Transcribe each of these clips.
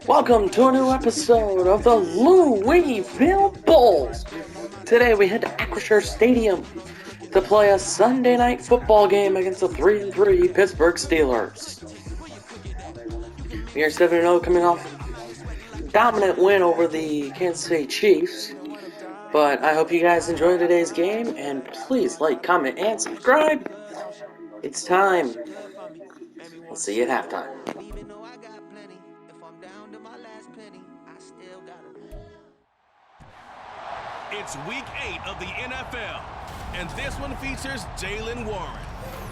Welcome to a new episode of the Louisville Bulls. Today we head to Acrisure Stadium to play a Sunday night football game against the 3-3 Pittsburgh Steelers. We are 7-0 coming off a dominant win over the Kansas City Chiefs. But I hope you guys enjoyed today's game, and please like, comment, and subscribe. It's time. We'll see you at halftime. It's week 8 of the NFL, and this one features Jaylen Warren.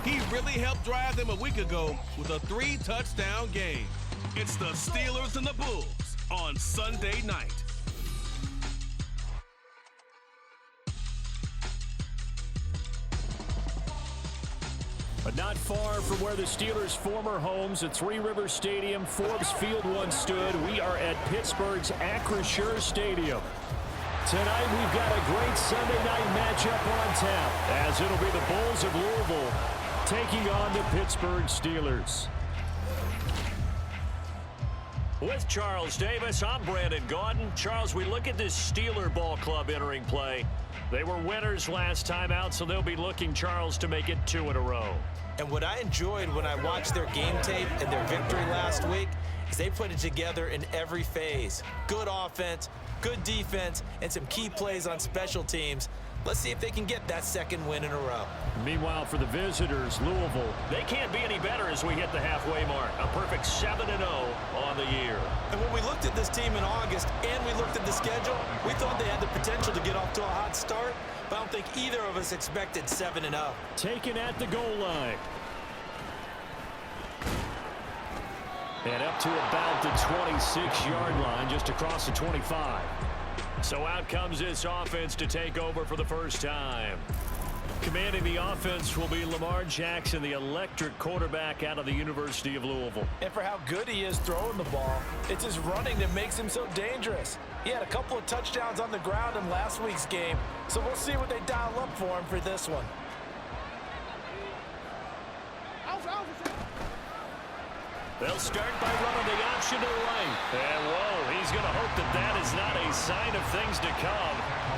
He really helped drive them a week ago with a 3-touchdown game. It's the Steelers and the Bulls on Sunday night. But not far from where the Steelers' former homes at Three Rivers Stadium, Forbes Field once stood, we are at Pittsburgh's Acrisure Stadium. Tonight we've got a great Sunday night matchup on tap, as it'll be the Bulls of Louisville taking on the Pittsburgh Steelers. With Charles Davis, I'm Brandon Gaudin. Charles, we look at this Steeler ball club entering play. They were winners last time out, so they'll be looking, Charles, to make it 2 in a row. And what I enjoyed when I watched their game tape and their victory last week is they put it together in every phase. Good offense, good defense, and some key plays on special teams. Let's see if they can get that second win in a row. Meanwhile, for the visitors, Louisville, they can't be any better as we hit the halfway mark. A perfect 7-0 on the year. And when we looked at this team in August and we looked at the schedule, we thought they had the potential to get off to a hot start, but I don't think either of us expected 7-0. Taken at the goal line. And up to about the 26-yard line, just across the 25. So out comes this offense to take over for the first time. Commanding the offense will be Lamar Jackson, the electric quarterback out of the University of Louisville. And for how good he is throwing the ball, it's his running that makes him so dangerous. He had a couple of touchdowns on the ground in last week's game, so we'll see what they dial up for him for this one. They'll start by running the option to the right. And whoa, he's going to hope that that is not a sign of things to come.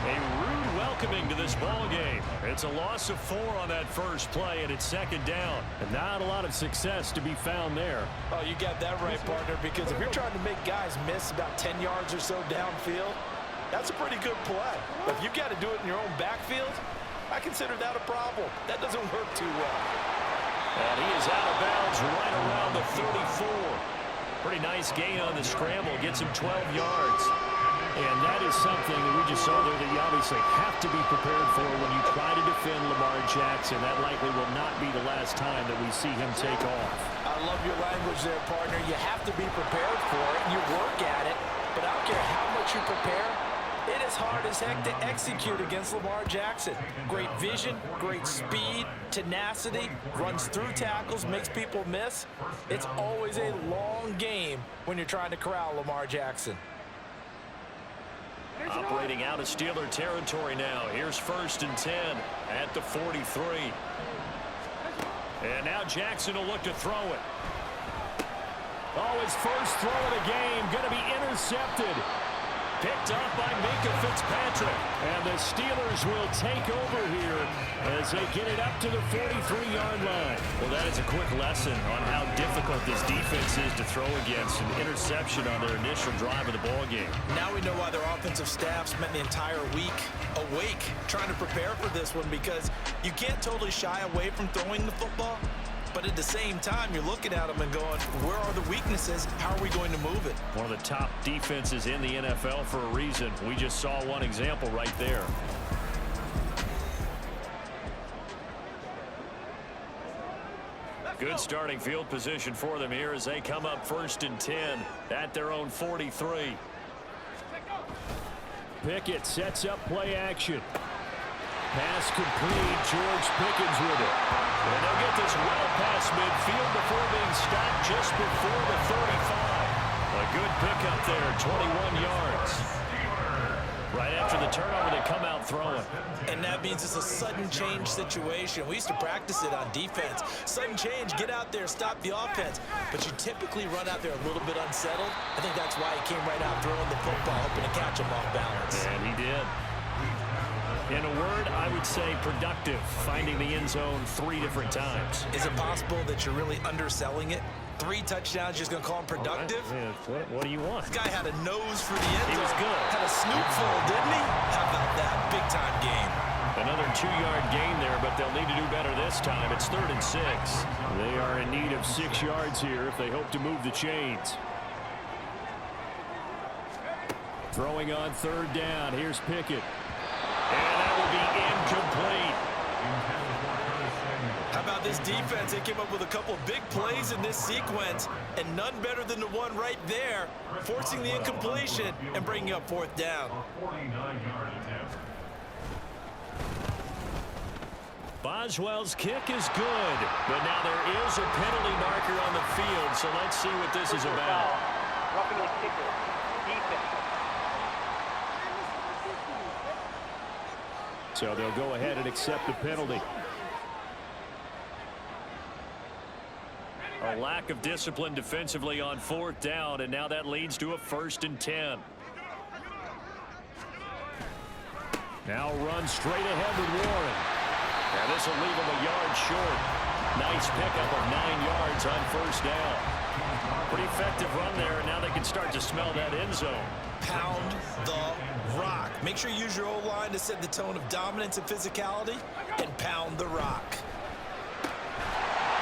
A rude welcoming to this ball game. It's a loss of 4 on that first play, and it's second down. And not a lot of success to be found there. Oh, you got that right, partner, because if you're trying to make guys miss about 10 yards or so downfield, that's a pretty good play. But if you've got to do it in your own backfield, I consider that a problem. That doesn't work too well. And he is out of bounds right around the 34. Pretty nice gain on the scramble. Gets him 12 yards. And that is something that we just saw there that you obviously have to be prepared for when you try to defend Lamar Jackson. That likely will not be the last time that we see him take off. I love your language there, partner. You have to be prepared for it, and you work at it. But I don't care how much you prepare, it is hard as heck to execute against Lamar Jackson. Great vision, great speed, tenacity, runs through tackles, makes people miss. It's always a long game when you're trying to corral Lamar Jackson. Operating out of Steeler territory now. Here's 1st and 10 at the 43. And now Jackson will look to throw it. Oh, his first throw of the game going to be intercepted. Picked up by Minka Fitzpatrick. And the Steelers will take over here as they get it up to the 43-yard line. Well, that is a quick lesson on how difficult this defense is to throw against. An interception on their initial drive of the ball game. Now we know why their offensive staff spent the entire week awake trying to prepare for this one, because you can't totally shy away from throwing the football. But at the same time, you're looking at them and going, where are the weaknesses? How are we going to move it? One of the top defenses in the NFL for a reason. We just saw one example right there. Good starting field position for them here as they come up 1st and 10 at their own 43. Pickett sets up play action. Pass complete. George Pickens with it. And they'll get this well past midfield before being stopped just before the 35. A good pickup there, 21 yards. Right after the turnover, they come out throwing. And that means it's a sudden change situation. We used to practice it on defense. Sudden change, get out there, stop the offense. But you typically run out there a little bit unsettled. I think that's why he came right out throwing the football, hoping to catch him off balance. And he did. In a word, I would say productive, finding the end zone 3 different times. Is it possible that you're really underselling it? 3 touchdowns, just going to call him productive? Right. What do you want? This guy had a nose for the end zone. He was good. Had a snootful, didn't he? How about that? Big-time game. Another 2-yard gain there, but they'll need to do better this time. It's 3rd and 6. They are in need of 6 yards here if they hope to move the chains. Throwing on 3rd down. Here's Pickett. And that will be incomplete. How about this defense? They came up with a couple big plays in this sequence, and none better than the one right there, forcing the incompletion and bringing up 4th down. Boswell's kick is good, but now there is a penalty marker on the field, so let's see what this is about. Roughing the kicker. Defense. So they'll go ahead and accept the penalty. A lack of discipline defensively on 4th down, and now that leads to a 1st and 10. Now run straight ahead with Warren. Now this will leave him a yard short. Nice pickup of 9 yards on 1st down. Pretty effective run there, and now they can start to smell that end zone. Pound the rock. Make sure you use your O-line to set the tone of dominance and physicality, and pound the rock.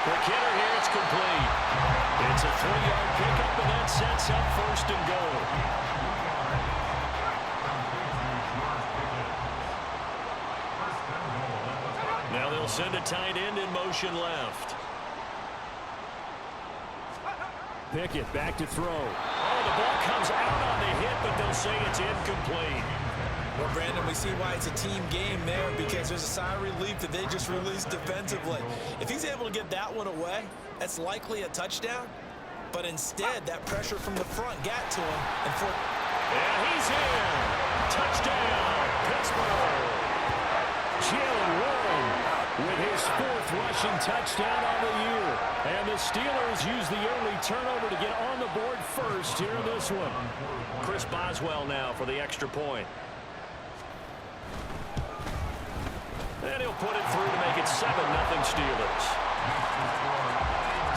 For Kidder here, it's complete. It's a 3-yard pickup, and that sets up 1st and goal. Now they'll send a tight end in motion left. Pickett back to throw. Oh, the ball comes out on the hit, but they'll say it's incomplete. Well, Brandon, we see why it's a team game there, because there's a sigh of relief that they just released defensively. If he's able to get that one away, that's likely a touchdown. But instead, that pressure from the front got to him. And he's in. Touchdown, Pittsburgh. Jalen Warren with his 4th rushing touchdown on the year. And the Steelers use the only turnover to get on the board first here in this one. Chris Boswell now for the extra point. And he'll put it through to make it 7-0 Steelers.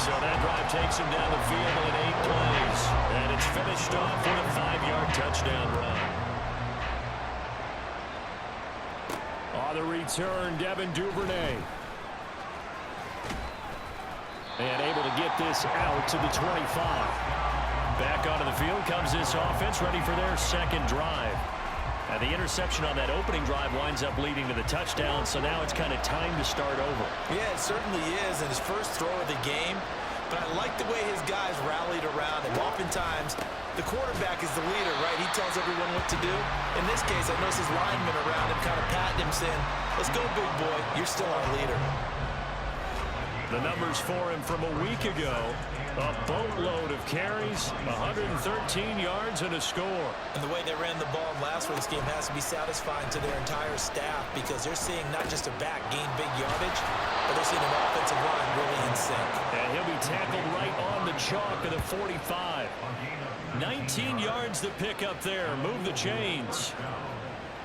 So that drive takes him down the field in 8 plays. And it's finished off with a 5-yard touchdown run. On the return, Devin Duvernay. And able to get this out to the 25. Back onto the field comes this offense, ready for their 2nd drive. And the interception on that opening drive winds up leading to the touchdown, so now it's kind of time to start over. Yeah, it certainly is, and his first throw of the game. But I like the way his guys rallied around him. Oftentimes, the quarterback is the leader, right? He tells everyone what to do. In this case, I noticed his linemen around him kind of patting him, saying, "Let's go, big boy. You're still our leader." The numbers for him from a week ago, a boatload of carries, 113 yards and a score. And the way they ran the ball in last week's game has to be satisfying to their entire staff, because they're seeing not just a back gain big yardage, but they're seeing an offensive line really in sync. And he'll be tackled right on the chalk of the 45. 19 yards to pick up there. Move the chains.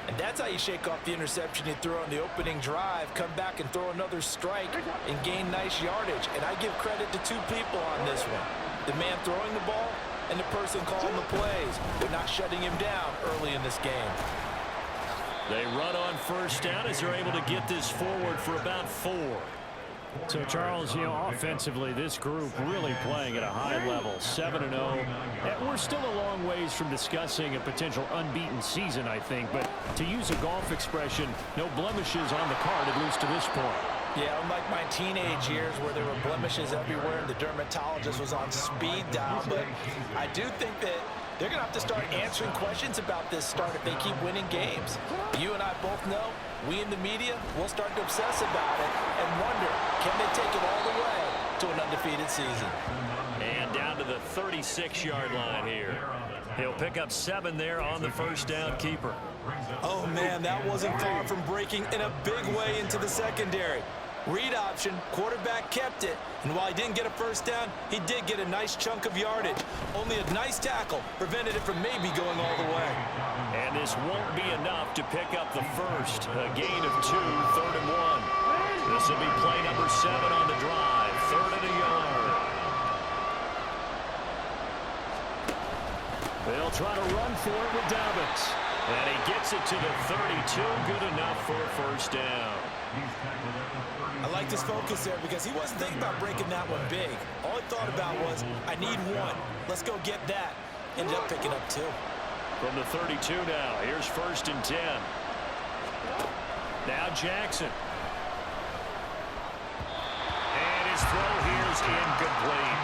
And that's how you shake off the interception you threw on the opening drive, come back and throw another strike and gain nice yardage. And I give credit to 2 people on this one. The man throwing the ball and the person calling the plays. They're not shutting him down early in this game. They run on 1st down as they're able to get this forward for about 4. So, Charles, offensively, this group really playing at a high level, 7-0. We're still a long ways from discussing a potential unbeaten season, I think. But to use a golf expression, no blemishes on the card, at least to this point. Yeah, unlike my teenage years where there were blemishes everywhere and the dermatologist was on speed dial. But I do think that they're going to have to start answering questions about this start if they keep winning games. You and I both know, we in the media will start to obsess about it and wonder, can they take it all the way to an undefeated season? And down to to the 36-yard line here. He'll pick up 7 there on the first down keeper. Oh, man, that wasn't far from breaking in a big way into the secondary. Read option, quarterback kept it, and while he didn't get a first down, he did get a nice chunk of yardage. Only a nice tackle prevented it from maybe going all the way. And this won't be enough to pick up the first. A gain of 2, 3rd and 1. This will be play number 7 on the drive, 3rd and a yard. They'll try to run for it with Dobbins. And he gets it to the 32, good enough for a first down. I liked his focus there because he wasn't thinking about breaking that one big. All he thought about was, I need 1. Let's go get that. Ended up picking up 2. From the 32 now, here's 1st and 10. Now Jackson. And his throw here is incomplete.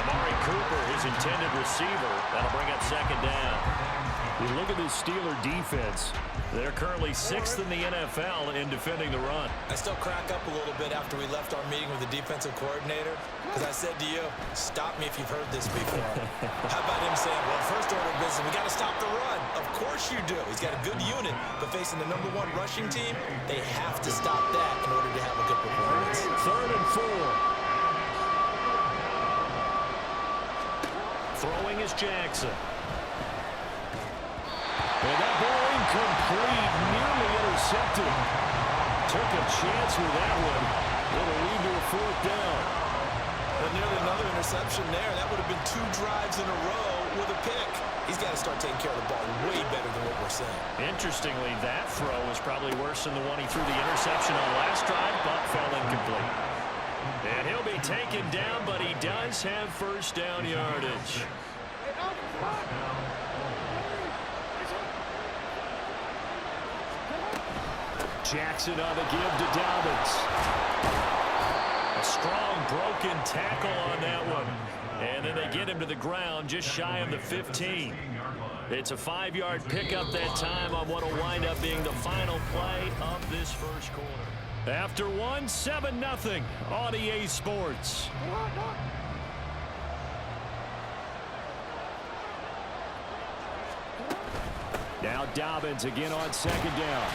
Amari Cooper, his intended receiver. That'll bring up 2nd down. You look at this Steeler defense. They're currently 6th in the NFL in defending the run. I still crack up a little bit after we left our meeting with the defensive coordinator because I said to you, stop me if you've heard this before. How about him saying, well, first order of business, we got to stop the run. Of course you do. He's got a good unit, but facing the #1 rushing team, they have to stop that in order to have a good performance. 3rd and 4. Throwing is Jackson. And that ball incomplete, nearly intercepted. Took a chance with that one. It'll lead to a 4th down. But nearly another interception there. That would have been 2 drives in a row with a pick. He's got to start taking care of the ball way better than what we're saying. Interestingly, that throw was probably worse than the one he threw the interception on last drive, but fell incomplete. And he'll be taken down, but he does have first down yardage. Jackson on the give to Dobbins. A strong broken tackle on that one. And then they get him to the ground just shy of the 15. It's a 5-yard pickup that time on what will wind up being the final play of this first quarter. After 1, 7-0 on EA Sports. Now Dobbins again on 2nd down.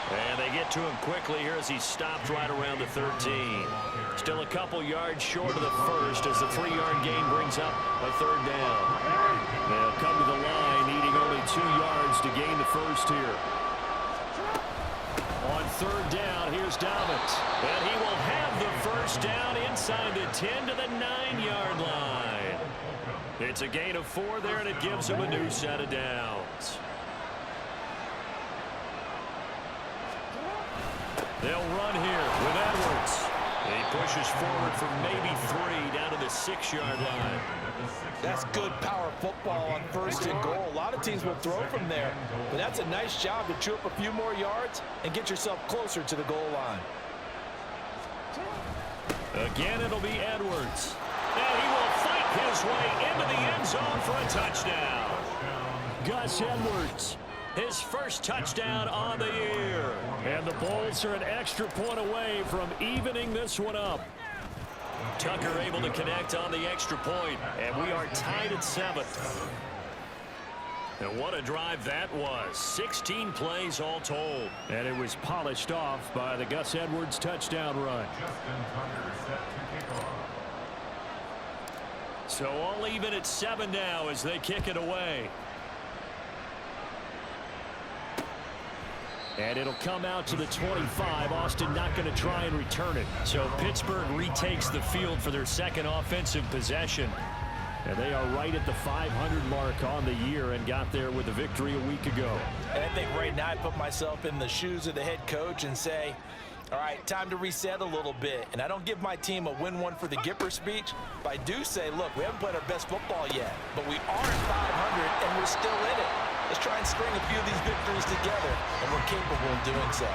And they get to him quickly here as he stopped right around the 13. Still a couple yards short of the first as the 3-yard gain brings up a 3rd down. They'll come to the line needing only 2 yards to gain the first here. On 3rd down, here's Dobbins. And he will have the first down inside the 10 to the 9-yard line. It's a gain of 4 there, and it gives him a new set of downs. They'll run here with Edwards. He pushes forward for maybe 3 down to the 6-yard line. That's good power football on 1st and goal. A lot of teams will throw from there, but that's a nice job to chew up a few more yards and get yourself closer to the goal line. Again, it'll be Edwards. And he will fight his way into the end zone for a touchdown. Gus Edwards. His first touchdown on the year. And the Bulls are an extra point away from evening this one up. Tucker able to connect on the extra point, and we are tied at 7. And what a drive that was. 16 plays all told. And it was polished off by the Gus Edwards touchdown run. So all even at 7 now as they kick it away. And it'll come out to the 25. Austin not going to try and return it. So Pittsburgh retakes the field for their second offensive possession. And they are right at the 500 mark on the year and got there with a victory a week ago. And I think right now I put myself in the shoes of the head coach and say, all right, time to reset a little bit. And I don't give my team a win one for the Gipper speech, but I do say, look, we haven't played our best football yet, but we are at 500 and we're still in it. Let's try and string a few of these victories together, and we're capable of doing so.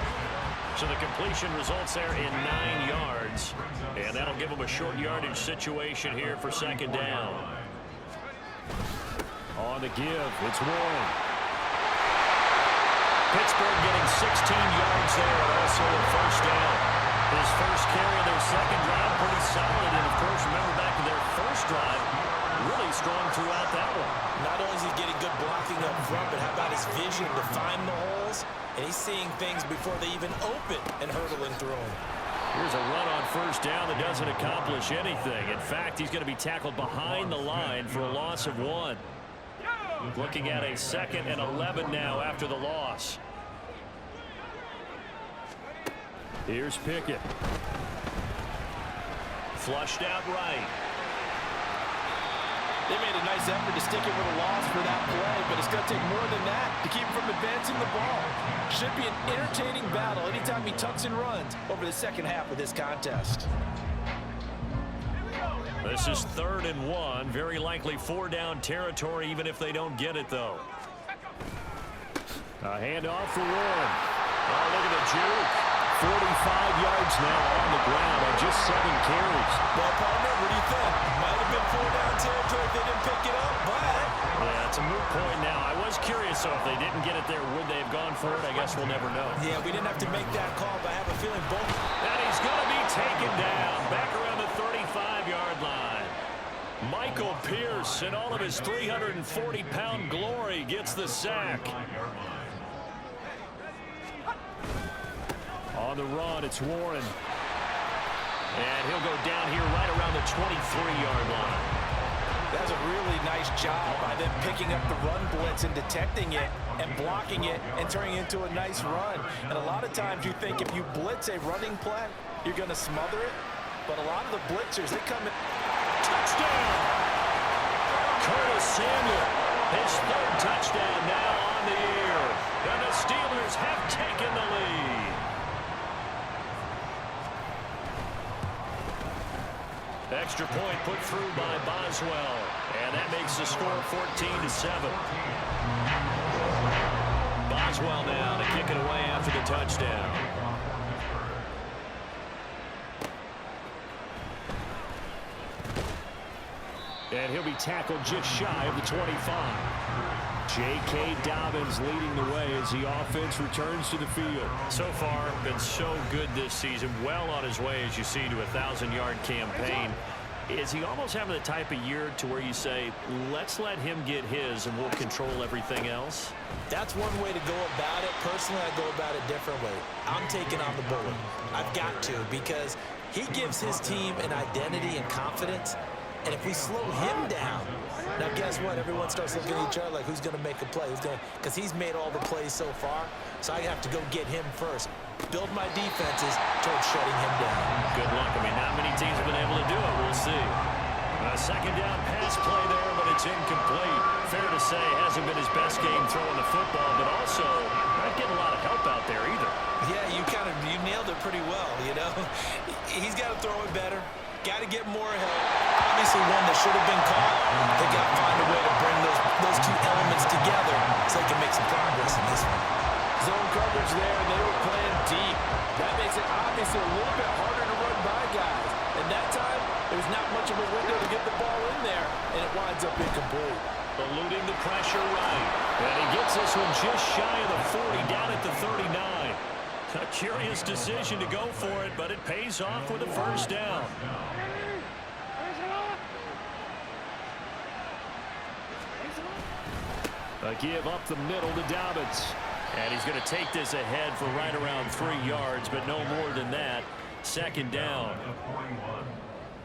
So the completion results there in 9 yards, and that'll give them a short yardage situation here for 2nd down. On the give, it's Warren. Pittsburgh getting 16 yards there, and also a first down. His first carry of their second drive, pretty solid. And, of course, remember back to their first drive, really strong throughout that one. Not only is he getting good blocking up front, but how about his vision to find the holes? And he's seeing things before they even open and hurdling through them. Here's a run on first down that doesn't accomplish anything. In fact, he's going to be tackled behind the line for a loss of 1. Looking at a 2nd and 11 now after the loss. Here's Pickett. Flushed out right. They made a nice effort to stick it with a loss for that play, but it's going to take more than that to keep him from advancing the ball. Should be an entertaining battle anytime he tucks and runs over the second half of this contest. This is 3rd and 1. Very likely 4-down territory, even if they don't get it, though. A handoff for Warren. Oh, look at the juke. 45 yards now on the ground on just 7 carries. Well, partner, what do you think? Might have been 4-down territory if they didn't pick it up, but... Yeah, it's a moot point now. I was curious, so if they didn't get it there, would they have gone for it? I guess we'll never know. Yeah, we didn't have to make that call, but I have a feeling both... And he's going to be taken down back around the 35-yard line. Michael Pierce, in all of his 340-pound glory, gets the sack. On the run, it's Warren. And he'll go down here right around the 23-yard line. That's a really nice job by them picking up the run blitz and detecting it and blocking it and turning it into a nice run. And a lot of times you think if you blitz a running play, you're going to smother it. But a lot of the blitzers, they come in. Touchdown! Curtis Samuel, his 3rd touchdown now on the year. And the Steelers have taken the lead. Extra point put through by Boswell. And that makes the score 14-7. Boswell now to kick it away after the touchdown. And he'll be tackled just shy of the 25. J.K. Dobbins leading the way as the offense returns to the field. So far, been so good this season. Well on his way, as you see, to a 1,000-yard campaign. Is he almost having the type of year to where you say, let's let him get his and we'll control everything else? That's one way to go about it. Personally, I go about it differently. I'm taking on the bullet. I've got to, because he gives his team an identity and confidence. And if we slow him down, now guess what? Everyone starts looking at each other like, who's going to make a play? Because he's made all the plays so far. So I have to go get him first. Build my defenses towards shutting him down. Good luck. I mean, not many teams have been able to do it. We'll see. A 2nd down pass play there, but it's incomplete. Fair to say, hasn't been his best game throwing the football, but also not getting a lot of help out there either. Yeah, you nailed it pretty well, you know. He's got to throw it better. Got to get more help. Obviously one that should have been caught. They got to find a way to bring those two elements together so they can make some progress in this one. Zone coverage there, and they were playing deep. That makes it obviously a little bit harder to run by guys. And that time, there was not much of a window to get the ball in there, and it winds up incomplete. Eluding the pressure right. And he gets this one just shy of the 40, down at the 39. A curious decision to go for it, but it pays off with a first down. A give up the middle to Dobbins. And he's going to take this ahead for right around 3 yards, but no more than that. 2nd down.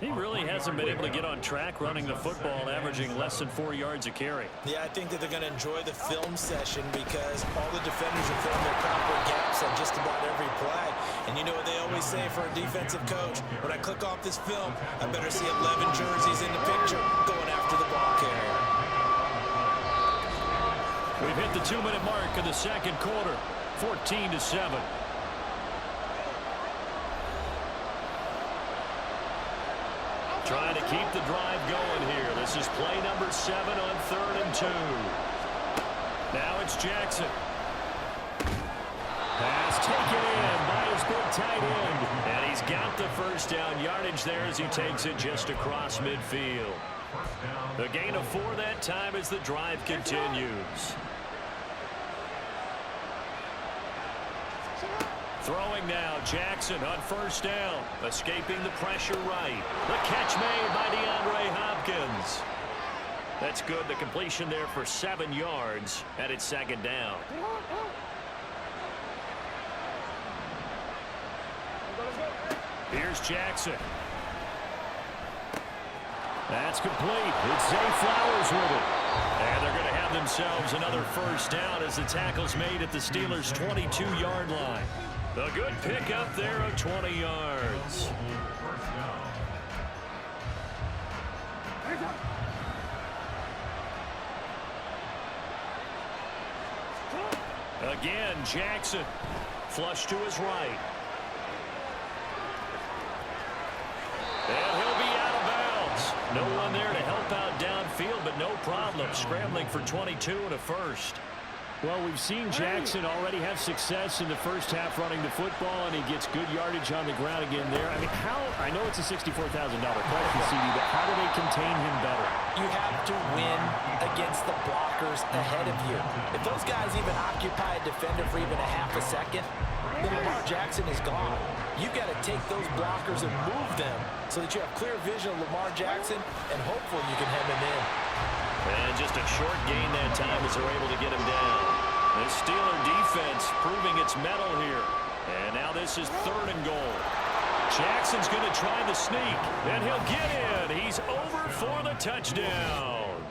He really hasn't been able to get on track running the football, averaging less than 4 yards a carry. Yeah, I think that they're going to enjoy the film session because all the defenders are filling their proper gaps on just about every play. And you know what they always say for a defensive coach? When I click off this film, I better see 11 jerseys in the picture going after the ball carrier. We've hit the 2-minute mark of the 2nd quarter, 14-7. Trying to keep the drive going here. This is play number 7 on 3rd and 2. Now it's Jackson. Pass taken in by his big tight end. And he's got the first down yardage there as he takes it just across midfield. The gain of 4 that time as the drive continues. Throwing now, Jackson on first down. Escaping the pressure right. The catch made by DeAndre Hopkins. That's good. The completion there for 7 yards, and it's second down. Here's Jackson. That's complete. It's Zay Flowers with it. And they're going to have themselves another first down as the tackle's made at the Steelers' 22-yard line. A good pickup there of 20 yards. Again, Jackson. Flush to his right. And he'll be out of bounds. No one there to help out downfield, but no problem. Scrambling for 22 and a first. Well, we've seen Jackson already have success in the first half running the football, and he gets good yardage on the ground again there. I mean, I know it's a $64,000 question, CD, but how do they contain him better? You have to win against the blockers ahead of you. If those guys even occupy a defender for even a half a second, then Lamar Jackson is gone. You've got to take those blockers and move them so that you have clear vision of Lamar Jackson, and hopefully you can hem him in. And just a short gain that time as they're able to get him down. The Steeler defense proving its mettle here. And now this is 3rd and goal. Jackson's going to try the sneak, and he'll get in. He's over for the touchdown.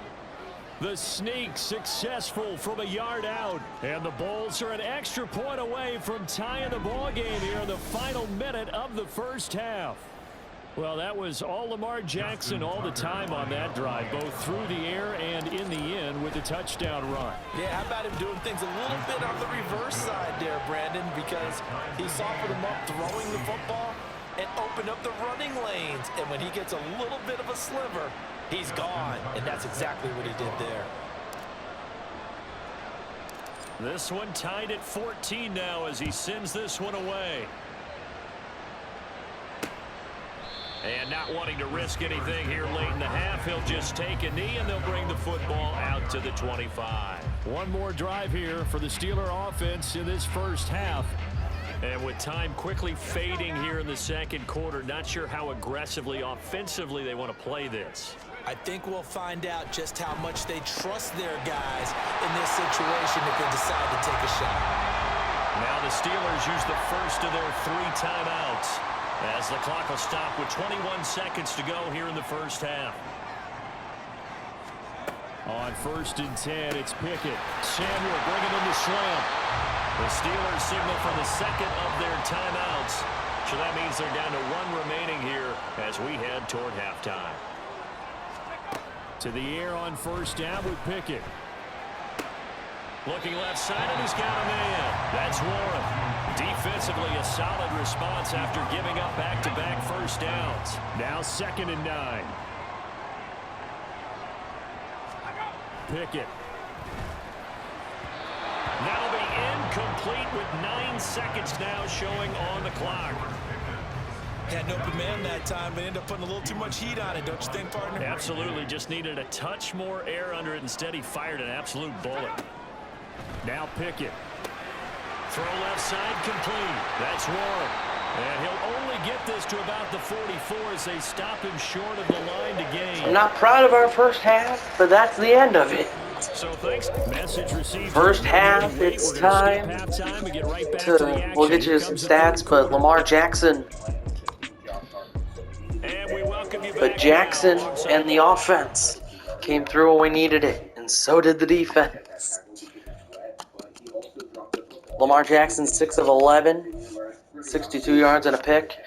The sneak successful from a yard out. And the Bulls are an extra point away from tying the ball game here in the final minute of the first half. Well, that was all Lamar Jackson all the time on that drive, both through the air and in the end with the touchdown run. Yeah, how about him doing things a little bit on the reverse side there, Brandon, because he softened him up throwing the football and opened up the running lanes. And when he gets a little bit of a sliver, he's gone. And that's exactly what he did there. This one tied at 14 now as he sends this one away. And not wanting to risk anything here late in the half, he'll just take a knee and they'll bring the football out to the 25. One more drive here for the Steeler offense in this first half. And with time quickly fading here in the second quarter, not sure how aggressively, offensively they want to play this. I think we'll find out just how much they trust their guys in this situation if they decide to take a shot. Now the Steelers use the first of their 3 timeouts as the clock will stop with 21 seconds to go here in the first half. On 1st and 10, it's Pickett. Samuel bringing in the slam. The Steelers signal for the second of their timeouts. So that means they're down to 1 remaining here as we head toward halftime. To the air on 1st down with Pickett. Looking left side, and he's got a man. That's Warren. Defensively, a solid response after giving up back-to-back first downs. Now 2nd and 9. Pickett. That'll be incomplete with 9 seconds now showing on the clock. Had an open man that time, but ended up putting a little too much heat on it, don't you think, partner? Absolutely. Just needed a touch more air under it. Instead, he fired an absolute bullet. Now Pickett. Throw left side complete. That's Warren. And he'll only get this to about the 44 as they stop him short of the line to gain. I'm not proud of our first half, but that's the end of it. So thanks. Message received. First half, it's time to, we'll get you some stats, but Lamar Jackson. And we welcome you back. But Jackson and the offense came through when we needed it, and so did the defense. Lamar Jackson, 6 of 11, 62 yards and a pick.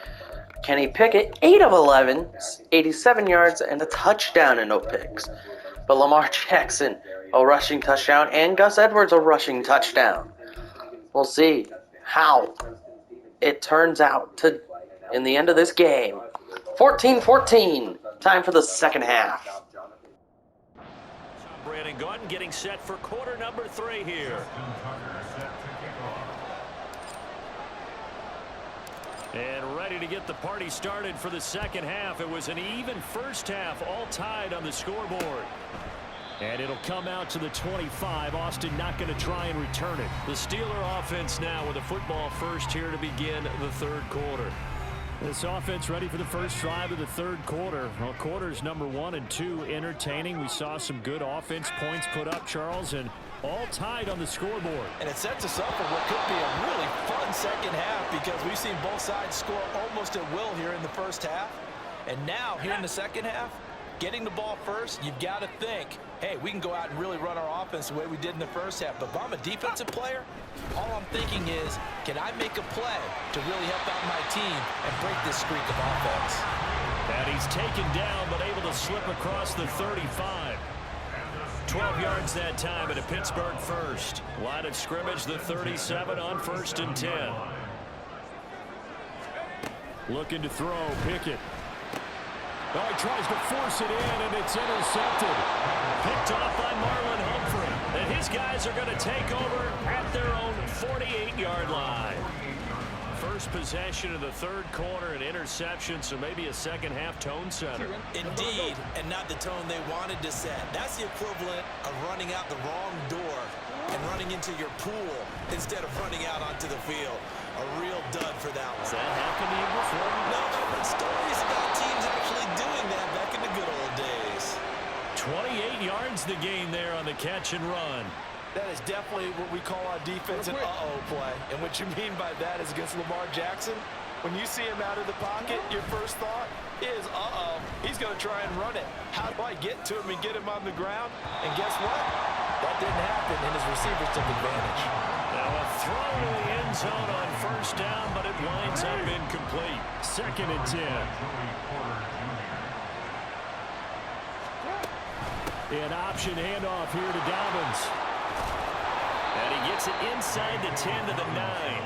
Kenny Pickett, 8 of 11, 87 yards and a touchdown and no picks. But Lamar Jackson, a rushing touchdown, and Gus Edwards, a rushing touchdown. We'll see how it turns out to in the end of this game. 14-14, time for the second half. Brandon Gordon getting set for quarter number 3 here. And ready to get the party started for the second half. It was an even first half, all tied on the scoreboard. And it'll come out to the 25. Austin not going to try and return it. The Steeler offense now with a football first here to begin the third quarter. This offense ready for the first drive of the third quarter. Well, quarters number 1 and 2 entertaining. We saw some good offense points put up, Charles, and all tied on the scoreboard. And it sets us up for what could be a really fun second half because we've seen both sides score almost at will here in the first half. And now, here in the second half, getting the ball first, you've got to think, hey, we can go out and really run our offense the way we did in the first half. But if I'm a defensive player, all I'm thinking is, can I make a play to really help out my team and break this streak of offense? And he's taken down, but able to slip across the 35. 12 yards that time at a Pittsburgh first. Line of scrimmage, the 37 on 1st and 10. Looking to throw, Pickett. Oh, he tries to force it in, and it's intercepted. Picked off by Marlon Humphrey. And his guys are going to take over at their own 48-yard line. First possession of the third quarter, an interception, so maybe a second-half tone setter. Indeed, and not the tone they wanted to set. That's the equivalent of running out the wrong door and running into your pool instead of running out onto the field. A real dud for that one. Has that happened to you before? No, I've heard stories about teams actually doing that back in the good old days. 28 yards the gain there on the catch and run. That is definitely what we call on defense an uh-oh play. And what you mean by that is against Lamar Jackson, when you see him out of the pocket, your first thought is, uh-oh, he's going to try and run it. How do I get to him and get him on the ground? And guess what? That didn't happen, and his receivers took advantage. Now a throw to the end zone on first down, but it winds up incomplete. 2nd and 10. An option handoff here to Dobbins. And he gets it inside the 10 to the 9.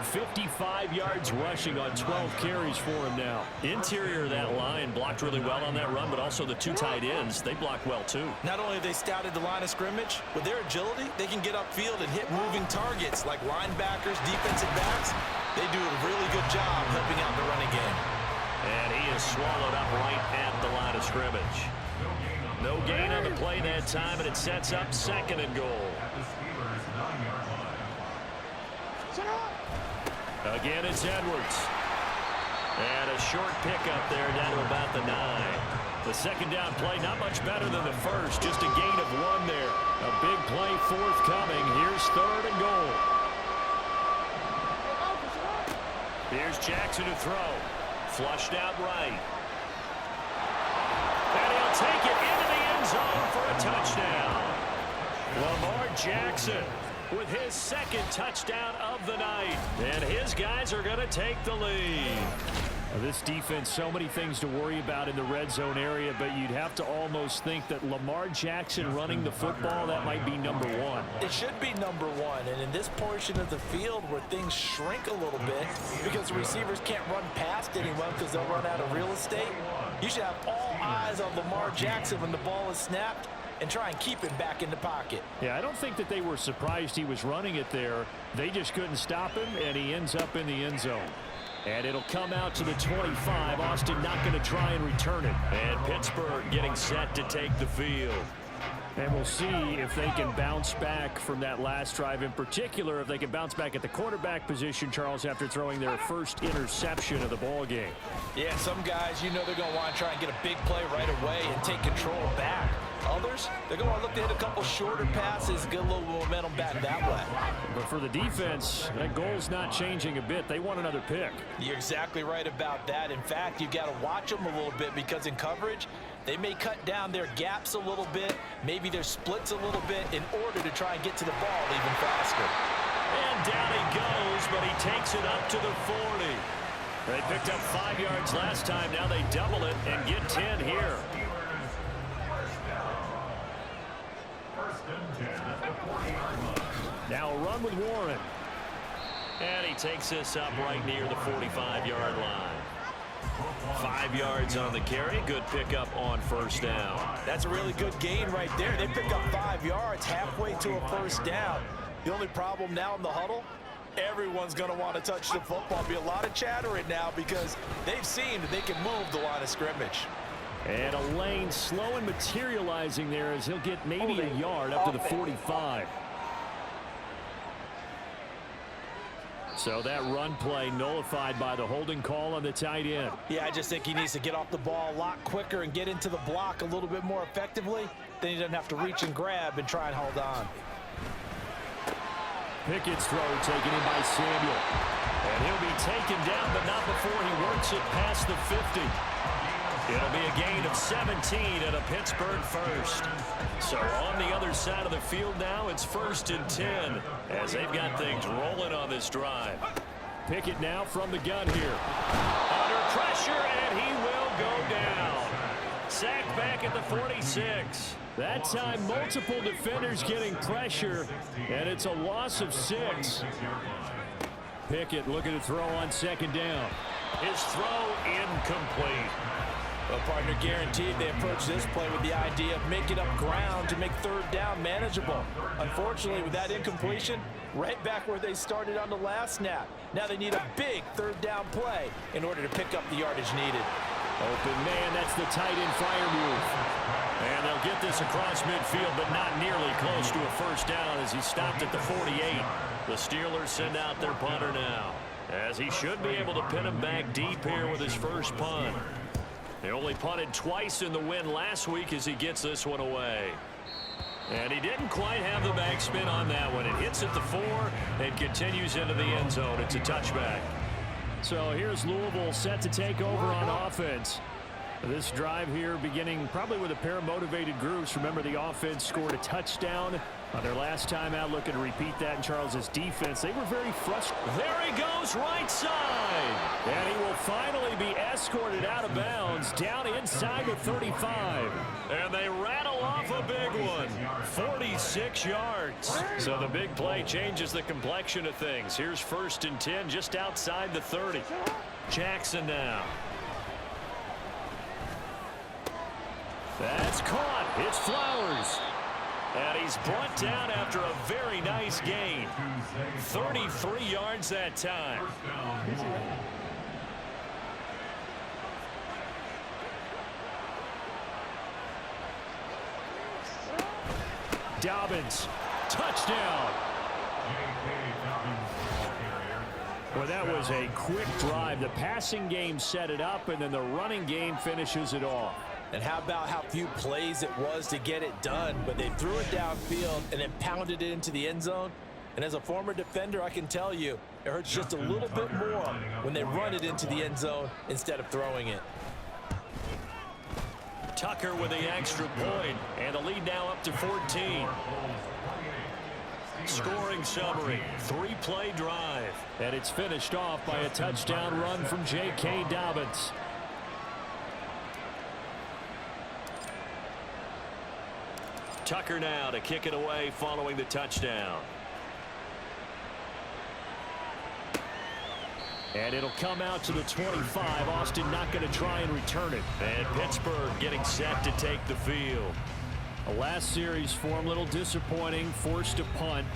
55 yards rushing on 12 carries for him now. Interior of that line blocked really well on that run, but also the 2 tight ends, they blocked well too. Not only have they scouted the line of scrimmage, with their agility, they can get upfield and hit moving targets like linebackers, defensive backs. They do a really good job helping out the running game. And he is swallowed up right at the line of scrimmage. No gain on the play that time, and it sets up 2nd and goal. Again, it's Edwards. And a short pickup there down to about the 9. The second down play, not much better than the first. Just a gain of 1 there. A big play forthcoming. Here's 3rd and goal. Here's Jackson to throw. Flushed out right. And he'll take it into the end zone for a touchdown. Lamar Jackson with his 2nd touchdown of the night. And his guys are going to take the lead. This defense, so many things to worry about in the red zone area, but you'd have to almost think that Lamar Jackson running the football, that might be number 1. It should be number 1, and in this portion of the field where things shrink a little bit because the receivers can't run past anyone because they'll run out of real estate, you should have all eyes on Lamar Jackson when the ball is snapped and try and keep him back in the pocket. Yeah, I don't think that they were surprised he was running it there. They just couldn't stop him, and he ends up in the end zone. And it'll come out to the 25. Austin not going to try and return it. And Pittsburgh getting set to take the field. And we'll see if they can bounce back from that last drive. In particular, if they can bounce back at the quarterback position, Charles, after throwing their first interception of the ball game. Yeah, some guys, you know they're going to want to try and get a big play right away and take control back. Others, they're going to want to look to hit a couple shorter passes, get a little momentum back that way. But for the defense, that goal's not changing a bit. They want another pick. You're exactly right about that. In fact, you've got to watch them a little bit because in coverage, they may cut down their gaps a little bit, maybe their splits a little bit in order to try and get to the ball even faster. And down he goes, but he takes it up to the 40. They picked up 5 yards last time. Now they double it and get 10 here. Now a run with Warren. And he takes this up right near the 45-yard line. 5 yards on the carry. Good pickup on first down. That's a really good gain right there. They pick up 5 yards halfway to a first down. The only problem now in the huddle, everyone's going to want to touch the football. Be a lot of chattering now because they've seen that they can move the line of scrimmage. And a lane slow and materializing there as he'll get maybe a yard up to the 45. So that run play nullified by the holding call on the tight end. Yeah, I just think he needs to get off the ball a lot quicker and get into the block a little bit more effectively. Then he doesn't have to reach and grab and try and hold on. Pickett's throw taken in by Samuel. And he'll be taken down, but not before he works it past the 50. It'll be a gain of 17 and a Pittsburgh first. So on the other side of the field now, it's 1st and 10 as they've got things rolling on this drive. Pickett now from the gun here. Under pressure, and he will go down. Sacked back at the 46. That time, multiple defenders getting pressure, and it's a loss of 6. Pickett looking to throw on 2nd down. His throw incomplete. Well, partner, guaranteed they approach this play with the idea of making up ground to make 3rd down manageable. Unfortunately, with that incompletion, right back where they started on the last snap. Now they need a big 3rd down play in order to pick up the yardage needed. Open man, that's the tight end fire move. And they'll get this across midfield, but not nearly close to a 1st down as he stopped at the 48. The Steelers send out their punter now, as he should be able to pin him back deep here with his first punt. They only punted twice in the win last week as he gets this one away. And he didn't quite have the backspin on that one. It hits at the 4 and continues into the end zone. It's a touchback. So here's Louisville set to take over on offense. This drive here beginning probably with a pair of motivated groups. Remember, the offense scored a touchdown on their last time out. Looking to repeat that in Charles's defense. They were very frustrated. There he goes, right side. And he will finally be escorted out of bounds down inside the 35. And they rattle off a big one. 46 yards. So the big play changes the complexion of things. Here's 1st and 10 just outside the 30. Jackson now. That's caught. It's Flowers. And he's brought down after a very nice gain. 33 yards that time. Dobbins. Touchdown. Well, that was a quick drive. The passing game set it up, and then the running game finishes it off. And how about how few plays it was to get it done, but they threw it downfield and then pounded it into the end zone. And as a former defender, I can tell you, it hurts just a little bit more when they run it into the end zone instead of throwing it. Tucker with the extra point, and the lead now up to 14. Scoring summary, 3-play drive. And it's finished off by a touchdown run from J.K. Dobbins. Tucker now to kick it away following the touchdown. And it'll come out to the 25. Austin not going to try and return it. And Pittsburgh getting set to take the field. The last series form a little disappointing, forced a punt.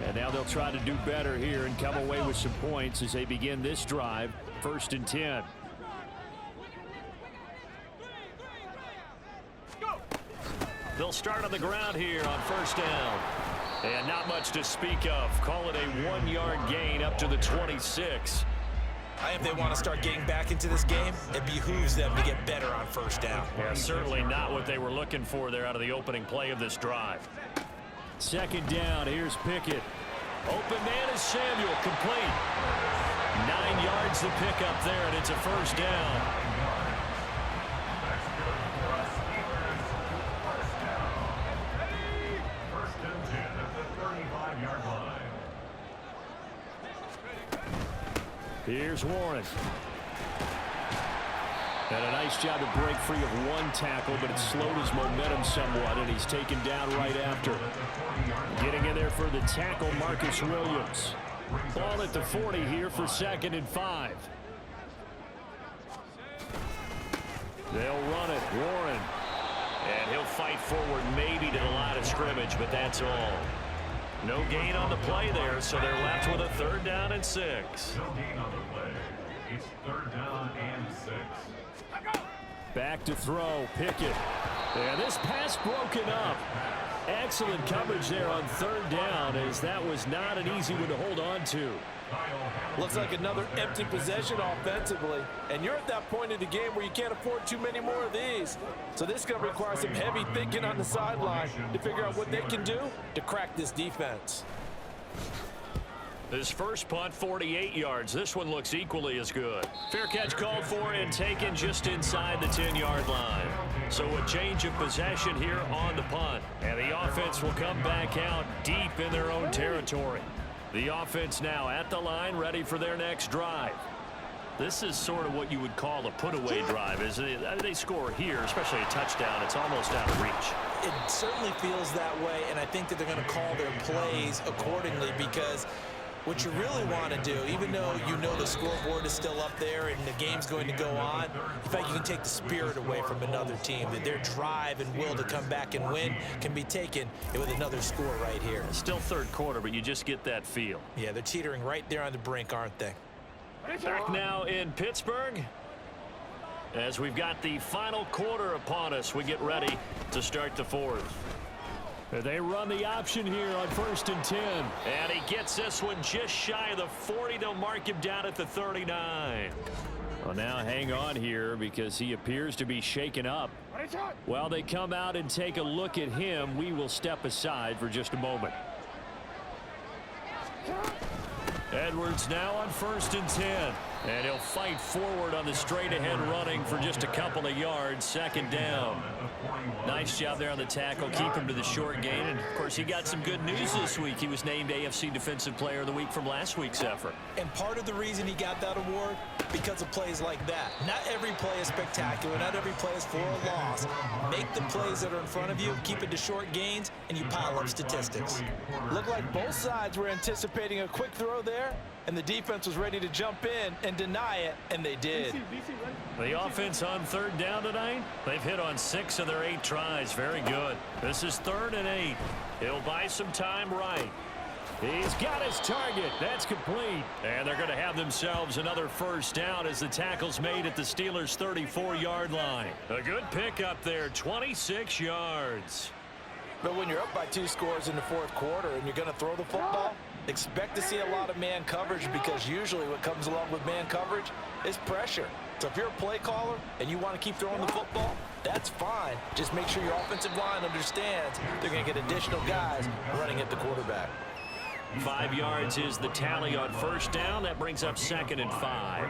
And now they'll try to do better here and come away with some points as they begin this drive. 1st and 10. They'll start on the ground here on 1st down. And not much to speak of. Call it a 1-yard gain up to the 26. If they want to start getting back into this game, it behooves them to get better on 1st down. Yeah, certainly not what they were looking for there out of the opening play of this drive. 2nd down, here's Pickett. Open man is Samuel, complete. 9 yards to pick up there, and it's a 1st down. Here's Warren. And a nice job to break free of one tackle, but it slowed his momentum somewhat, and he's taken down right after. Getting in there for the tackle, Marcus Williams. Ball at the 40 here for 2nd and 5. They'll run it, Warren. And he'll fight forward maybe to the line of scrimmage, but that's all. No gain on the play there, so they're left with a 3rd down and 6. No gain on the play. It's 3rd down and 6. Back to throw, Pickett. And this pass broken up. Excellent coverage there on third down, as that was not an easy one to hold on to. Looks like another empty possession offensively. And you're at that point in the game where you can't afford too many more of these. So this is going to require some heavy thinking on the sideline to figure out what they can do to crack this defense. His first punt, 48 yards. This one looks equally as good. Fair catch called for and taken just inside the 10-yard line. So a change of possession here on the punt. And the offense will come back out deep in their own territory. The offense now at the line, ready for their next drive. This is sort of what you would call a put-away drive, isn't it? They score here, especially a touchdown. It's almost out of reach. It certainly feels that way, and I think that they're going to call their plays accordingly, because what you really want to do, even though you know the scoreboard is still up there and the game's going to go on, in fact, you can take the spirit away from another team, that their drive and will to come back and win can be taken with another score right here. Still third quarter, but you just get that feel. Yeah, they're teetering right there on the brink, aren't they? Back now in Pittsburgh. As we've got the final quarter upon us, we get ready to start the fourth. They run the option here on 1st and 10. And he gets this one just shy of the 40. They'll mark him down at the 39. Well, now hang on here, because he appears to be shaken up. While they come out and take a look at him, we will step aside for just a moment. Edwards now on 1st and 10. And he'll fight forward on the straight-ahead running for just a couple of yards. 2nd down. Nice job there on the tackle. Keep him to the short gain. And, of course, he got some good news this week. He was named AFC Defensive Player of the Week from last week's effort. And part of the reason he got that award, because of plays like that. Not every play is spectacular. Not every play is for a loss. Make the plays that are in front of you, keep it to short gains, and you pile up statistics. Looked like both sides were anticipating a quick throw there, and the defense was ready to jump in and deny it, and they did. The offense on 3rd down tonight, they've hit on 6 of their 8 tries. Very good. This is 3rd and 8. He'll buy some time right. He's got his target. That's complete. And they're going to have themselves another 1st down as the tackle's made at the Steelers' 34-yard line. A good pickup there, 26 yards. But when you're up by 2 scores in the 4th quarter and you're going to throw the football, expect to see a lot of man coverage, because usually what comes along with man coverage is pressure. So if you're a play caller and you want to keep throwing the football, that's fine. Just make sure your offensive line understands they're going to get additional guys running at the quarterback. 5 yards is the tally on 1st down. That brings up 2nd and 5.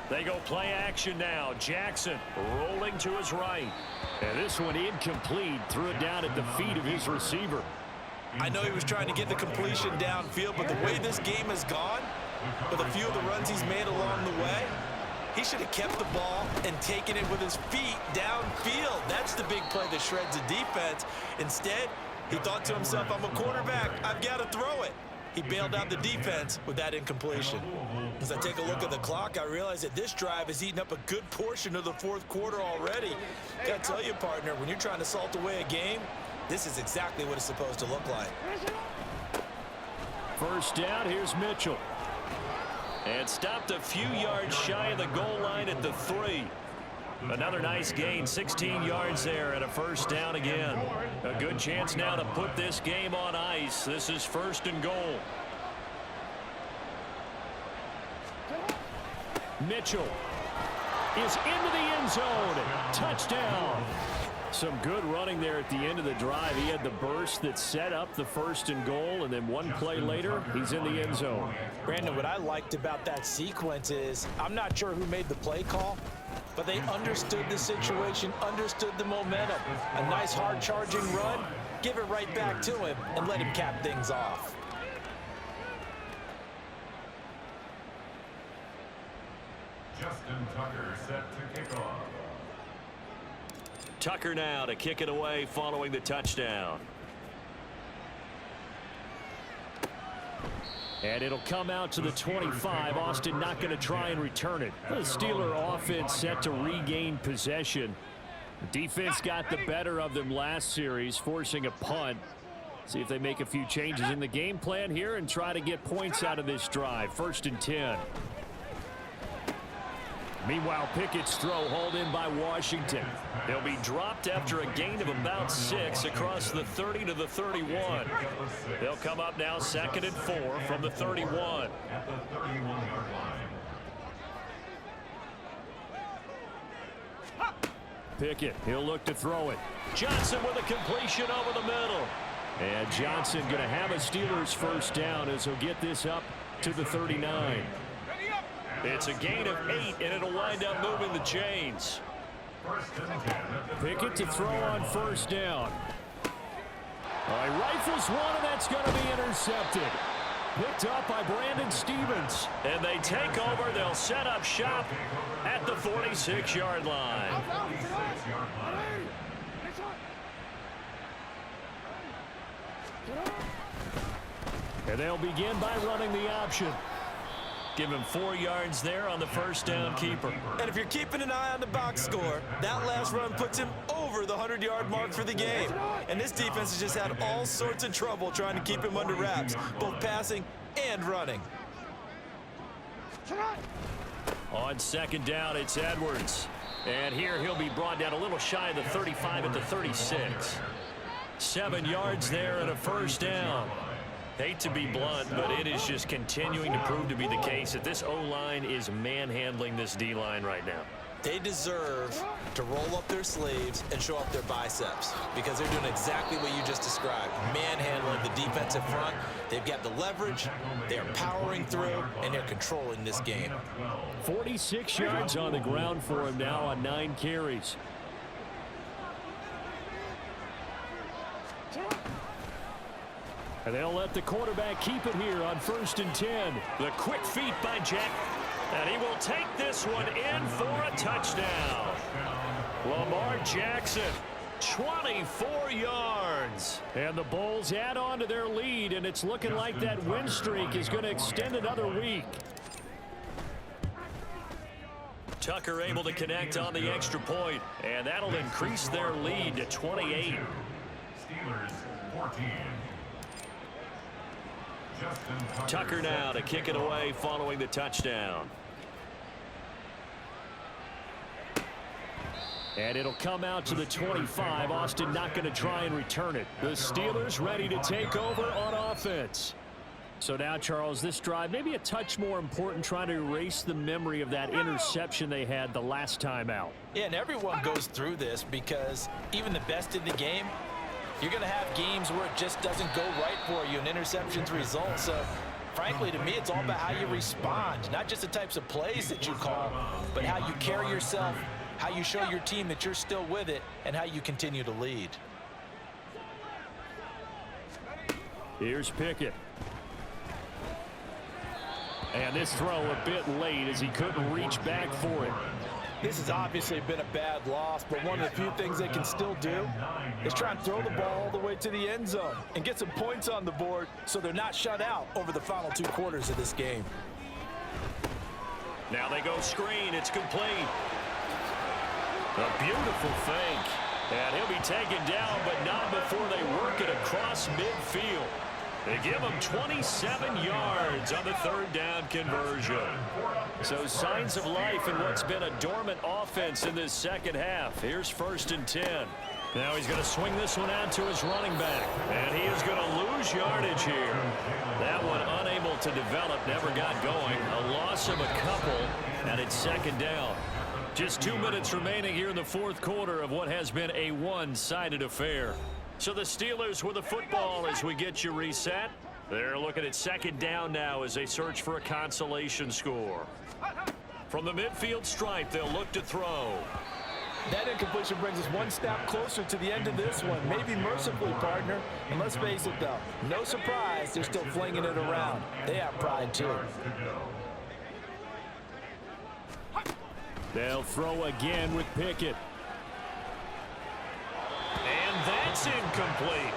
They go play action now. Jackson rolling to his right. And this one incomplete. Threw it down at the feet of his receiver. I know he was trying to get the completion downfield, but the way this game has gone, with a few of the runs he's made along the way, he should have kept the ball and taken it with his feet downfield. That's the big play that shreds the defense. Instead, he thought to himself, I'm a quarterback, I've got to throw it. He bailed out the defense with that incompletion. As I take a look at the clock, I realize that this drive has eaten up a good portion of the 4th quarter already. Got to tell you, partner, when you're trying to salt away a game, this is exactly what it's supposed to look like. 1st down, here's Mitchell. And stopped a few yards shy of the goal line at the 3. Another nice gain, 16 yards there, and a 1st down again. A good chance now to put this game on ice. This is 1st and goal. Mitchell is into the end zone. Touchdown. Some good running there at the end of the drive. He had the burst that set up the 1st and goal, and then one play later, he's in the end zone. Brandon, what I liked about that sequence is, I'm not sure who made the play call, but they understood the situation, understood the momentum. A nice hard-charging run, give it right back to him, and let him cap things off. Justin Tucker set to kick off. Tucker now to kick it away following the touchdown. And it'll come out to the 25. Austin not going to try and return it. The Steeler offense set to regain possession. Defense got the better of them last series, forcing a punt. See if they make a few changes in the game plan here and try to get points out of this drive. 1st and 10. Meanwhile, Pickett's throw hauled in by Washington. He'll be dropped after a gain of about 6 across the 30 to the 31. They'll come up now 2nd and 4 from the 31. At the 31-yard line. Pickett, he'll look to throw it. Johnson with a completion over the middle. And Johnson going to have a Steelers 1st down as he'll get this up to the 39. It's a gain of 8, and it'll wind up moving the chains. Pickett to throw on 1st down. All right, rifles one, and that's going to be intercepted. Picked up by Brandon Stevens. And they take over. They'll set up shop at the 46-yard line. And they'll begin by running the option. Give him 4 yards there on the 1st down keeper. And if you're keeping an eye on the box score, that last run puts him over the 100-yard mark for the game. And this defense has just had all sorts of trouble trying to keep him under wraps, both passing and running. On 2nd down, it's Edwards. And here he'll be brought down a little shy of the 35 at the 36. 7 yards there and a 1st down. Hate to be blunt, but it is just continuing to prove to be the case that this O-line is manhandling this D-line right now. They deserve to roll up their sleeves and show up their biceps because they're doing exactly what you just described, manhandling the defensive front. They've got the leverage, they're powering through, and they're controlling this game. 46 yards on the ground for him now on 9 carries. And they'll let the quarterback keep it here on 1st and 10. The quick feet by Jack. And he will take this one in for a touchdown. Lamar Jackson, 24 yards. And the Bulls add on to their lead, and it's looking like that win streak is going to extend another week. Tucker able to connect on the extra point, and that'll increase their lead to 28. Steelers 14. Tucker now to kick it away following the touchdown. And it'll come out to the 25. Austin not going to try and return it. The Steelers ready to take over on offense. So now, Charles, this drive maybe a touch more important, trying to erase the memory of that interception they had the last time out. Yeah, and everyone goes through this because even the best in the game, you're going to have games where it just doesn't go right for you, and interceptions result. So, frankly, to me, it's all about how you respond, not just the types of plays that you call, but how you carry yourself, how you show your team that you're still with it, and how you continue to lead. Here's Pickett. And this throw a bit late as he couldn't reach back for it. This has obviously been a bad loss, but one of the few things they can still do is try and throw the ball all the way to the end zone and get some points on the board so they're not shut out over the final 2 quarters of this game. Now they go screen. It's complete. A beautiful fake. And he'll be taken down, but not before they work it across midfield. They give him 27 yards on the 3rd down conversion. So signs of life in what's been a dormant offense in this 2nd half. Here's 1st and 10. Now he's going to swing this one out to his running back. And he is going to lose yardage here. That one unable to develop, never got going. A loss of a couple, and it's 2nd down. Just 2 minutes remaining here in the 4th quarter of what has been a one-sided affair. So the Steelers with the football as we get you reset. They're looking at 2nd down now as they search for a consolation score. From the midfield stripe, they'll look to throw. That incompletion brings us one step closer to the end of this one. Maybe mercifully, partner. And let's face it, though, no surprise, they're still flinging it around. They have pride, too. They'll throw again with Pickett. And that's incomplete.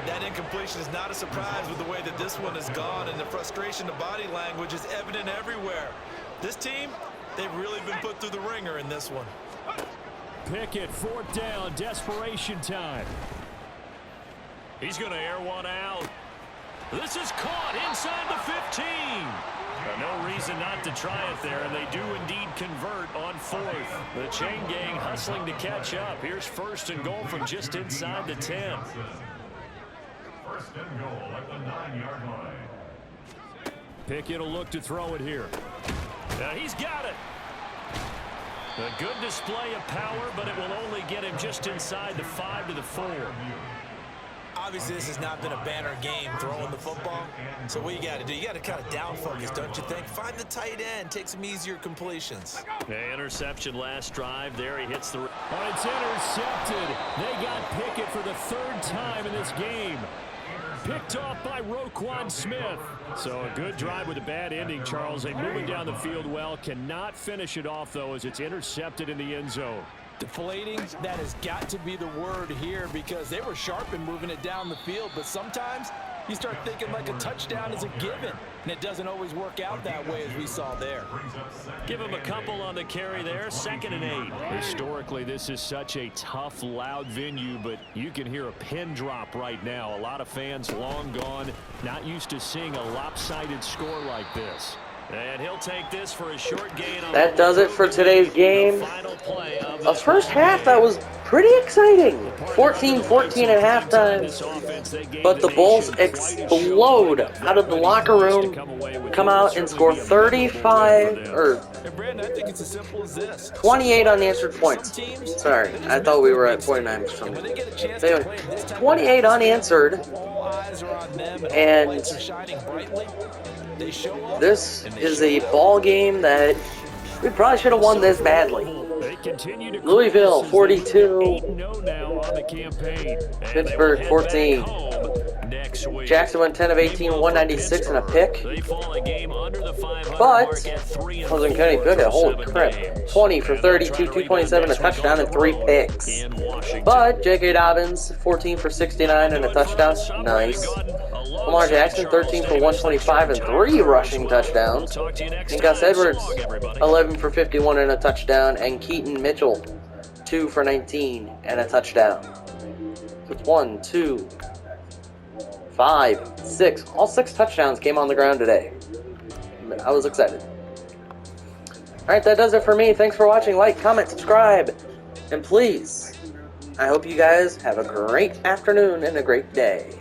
That incompletion is not a surprise with the way that this one has gone, and the frustration, the body language is evident everywhere. This team, they've really been put through the ringer in this one. Pickett, 4th down, desperation time. He's going to air one out. This is caught inside the 15. No reason not to try it there, and they do indeed convert on 4th. The chain gang hustling to catch up. Here's 1st and goal from just inside the 10. 1st and goal at the 9-yard line. Pickett will look to throw it here. Now he's got it. A good display of power, but it will only get him just inside the 5 to the 4. Obviously, this has not been a banner game throwing the football. So what you got to do, you got to kind of down focus, don't you think? Find the tight end, take some easier completions. Interception last drive. There he hits the... Oh, it's intercepted. They got Pickett for the 3rd time in this game. Picked off by Roquan Smith. So a good drive with a bad ending, Charles. They moving down the field well. Cannot finish it off, though, as it's intercepted in the end zone. Deflating, that has got to be the word here, because they were sharp in moving it down the field, but sometimes you start thinking like a touchdown is a given, and it doesn't always work out that way, as we saw there. Give him a couple on the carry there. 2nd and 8. Historically, this is such a tough, loud venue, but you can hear a pin drop right now. A lot of fans long gone, not used to seeing a lopsided score like this. And he'll take this for a short gain. That does it for today's game. A first half that was pretty exciting. 14-14 at halftime. But the Bulls explode out of the locker room, come out and score 35 or 28 unanswered points. Sorry, I thought we were at 49 for some reason. Anyway, 28 unanswered. And this is a ball game that we probably should have won this badly. Louisville 42, Pittsburgh 14. Jackson went 10 of 18, 196 and a pick. But wasn't Kenny Pickett, holy crap, 20 for 32, 227, a touchdown and 3 picks. But J.K. Dobbins 14 for 69 and a touchdown, nice. Lamar Jackson 13 for 125 and 3 rushing touchdowns. And Gus Edwards 11 for 51 and a touchdown, and Keaton Mitchell 2 for 19 and a touchdown. So it's 1, 2, 5, 6. All 6 touchdowns came on the ground today. I was excited. Alright, that does it for me. Thanks for watching. Like, comment, subscribe. And please, I hope you guys have a great afternoon and a great day.